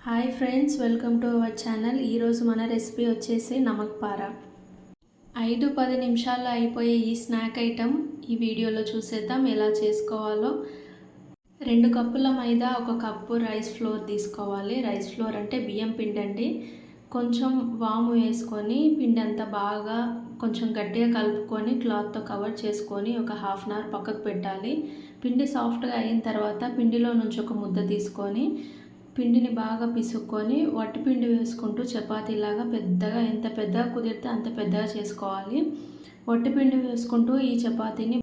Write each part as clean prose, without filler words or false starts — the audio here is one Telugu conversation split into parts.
Hi friends, welcome to our channel. ఈరోజు మన రెసిపీ వచ్చేసి నమక్ పారా. 5-10 నిమిషాల్లో అయిపోయే ఈ స్నాక్ ఐటెం ఈ వీడియోలో చూసేద్దాం ఎలా చేసుకోవాలో. 2 కప్పుల మైదా, 1 కప్పు రైస్ ఫ్లోర్ తీసుకోవాలి. రైస్ ఫ్లోర్ అంటే బియ్యం పిండి అండి. కొంచెం వాము వేసుకొని పిండి అంతా బాగా కొంచెం గట్టిగా కలుపుకొని క్లాత్తో కవర్ చేసుకొని ఒక హాఫ్ అన్ అవర్ పక్కకు పెట్టాలి. పిండి సాఫ్ట్గా అయిన తర్వాత పిండిలో నుంచి ఒక ముద్ద తీసుకొని పిండిని బాగా పిసుక్కొని వట్టిపిండి వేసుకుంటూ చపాతీలాగా పెద్దగా, ఎంత పెద్దగా కుదిరితే అంత పెద్దగా చేసుకోవాలి. వట్టిపిండి వేసుకుంటూ ఈ చపాతీని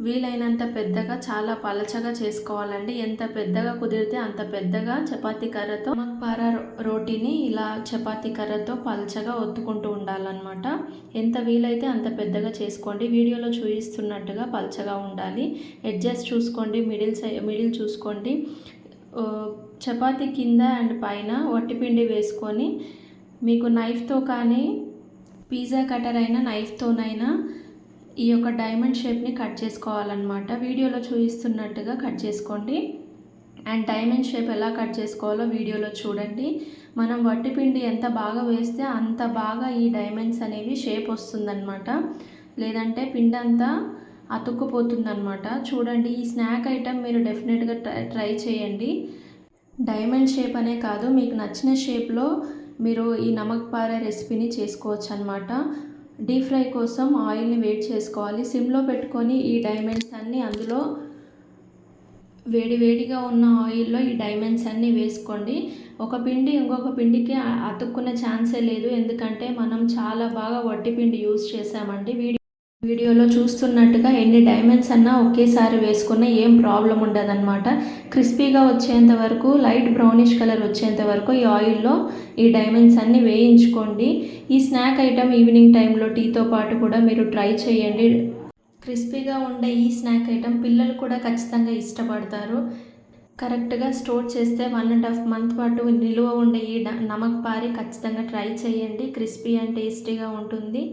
వీలైనంత పెద్దగా, చాలా పలచగా చేసుకోవాలండి. ఎంత పెద్దగా కుదిరితే అంత పెద్దగా చపాతీ కర్రతో నమక్ పారా రోటీని ఇలా చపాతీ కర్రతో పలచగా ఒత్తుకుంటూ ఉండాలన్నమాట. ఎంత వీలైతే అంత పెద్దగా చేసుకోండి. వీడియోలో చూపిస్తున్నట్టుగా పలచగా ఉండాలి. ఎడ్జెస్ చూసుకోండి, మిడిల్ చూసుకోండి. చపాతీ కింద అండ్ పైన వట్టిపిండి వేసుకొని మీకు నైఫ్తో కానీ పిజ్జా కటర్ అయినా నైఫ్తోనైనా ఈ యొక్క డైమండ్ షేప్ని కట్ చేసుకోవాలన్నమాట. వీడియోలో చూపిస్తున్నట్టుగా కట్ చేసుకోండి. అండ్ డైమండ్ షేప్ ఎలా కట్ చేసుకోవాలో వీడియోలో చూడండి. మనం వట్టిపిండి ఎంత బాగా వేస్తే అంత బాగా ఈ డైమండ్స్ అనేవి షేప్ వస్తుందన్నమాట. లేదంటే పిండి అంతా అతుక్కుపోతుందన్నమాట. చూడండి, ఈ స్నాక్ ఐటెం మీరు డెఫినెట్గా ట్రై చేయండి. డైమండ్ షేప్ అనే కాదు, మీకు నచ్చిన షేప్లో మీరు ఈ నమక్ పారా రెసిపీని చేసుకోవచ్చు అనమాట. డీప్ ఫ్రై కోసం ఆయిల్ని వేడి చేసుకోవాలి. సిమ్లో పెట్టుకొని ఈ డైమండ్స్ అన్నీ అందులో వేడిగా ఉన్న ఆయిల్లో ఈ డైమండ్స్ అన్నీ వేసుకోండి. ఒక పిండి ఇంకొక పిండికి అతుక్కునే ఛాన్సే లేదు, ఎందుకంటే మనం చాలా బాగా వట్టి పిండి యూజ్ చేసామండి. వీడియోలో చూస్తున్నట్టుగా ఎన్ని డైమండ్స్ అన్నా ఒకేసారి వేసుకున్న ఏం ప్రాబ్లం ఉండదన్నమాట. క్రిస్పీగా వచ్చేంత వరకు, లైట్ బ్రౌనిష్ కలర్ వచ్చేంత వరకు ఈ ఆయిల్లో ఈ డైమండ్స్ అన్నీ వేయించుకోండి. ఈ స్నాక్ ఐటెం ఈవినింగ్ టైంలో టీతో పాటు కూడా మీరు ట్రై చేయండి. క్రిస్పీగా ఉండే ఈ స్నాక్ ఐటెం పిల్లలు కూడా ఖచ్చితంగా ఇష్టపడతారు. కరెక్ట్గా స్టోర్ చేస్తే 1.5 మంత్ పాటు నిలువ ఉండే ఈ నమక్ పారీ ఖచ్చితంగా ట్రై చేయండి. క్రిస్పీ అండ్ టేస్టీగా ఉంటుంది.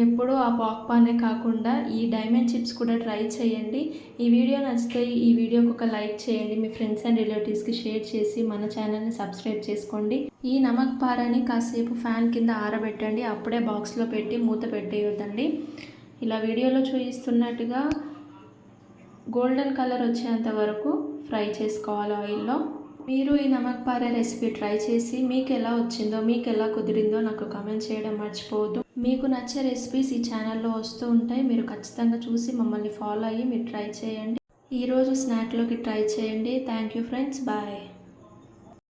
ఎప్పుడూ ఆ పాప్కార్నే కాకుండా ఈ డైమండ్ చిప్స్ కూడా ట్రై చేయండి. ఈ వీడియో నచ్చితే ఈ వీడియోకి ఒక లైక్ చేయండి. మీ ఫ్రెండ్స్ అండ్ రిలేటివ్స్కి షేర్ చేసి మన ఛానల్ని సబ్స్క్రైబ్ చేసుకోండి. ఈ నమక్ పారాని కాసేపు ఫ్యాన్ కింద ఆరబెట్టండి. అప్పుడే బాక్స్లో పెట్టి మూత పెట్టేయొద్దండి. ఇలా వీడియోలో చూపిస్తున్నట్టుగా గోల్డెన్ కలర్ వచ్చేంత వరకు ఫ్రై చేసుకోవాలి ఆయిల్లో. మీరు ఈ నమక్ పారా రెసిపీ ట్రై చేసి మీకు ఎలా వచ్చిందో, మీకు ఎలా కుదిరిందో నాకు కామెంట్ చేయడం మర్చిపోవద్దు. మీకు నచ్చే రెసిపీస్ ఈ ఛానల్లో వస్తూ ఉంటాయి. మీరు ఖచ్చితంగా చూసి మమ్మల్ని ఫాలో అయ్యి మీరు ట్రై చేయండి. ఈరోజు స్నాక్లోకి ట్రై చేయండి. Thank you friends, bye.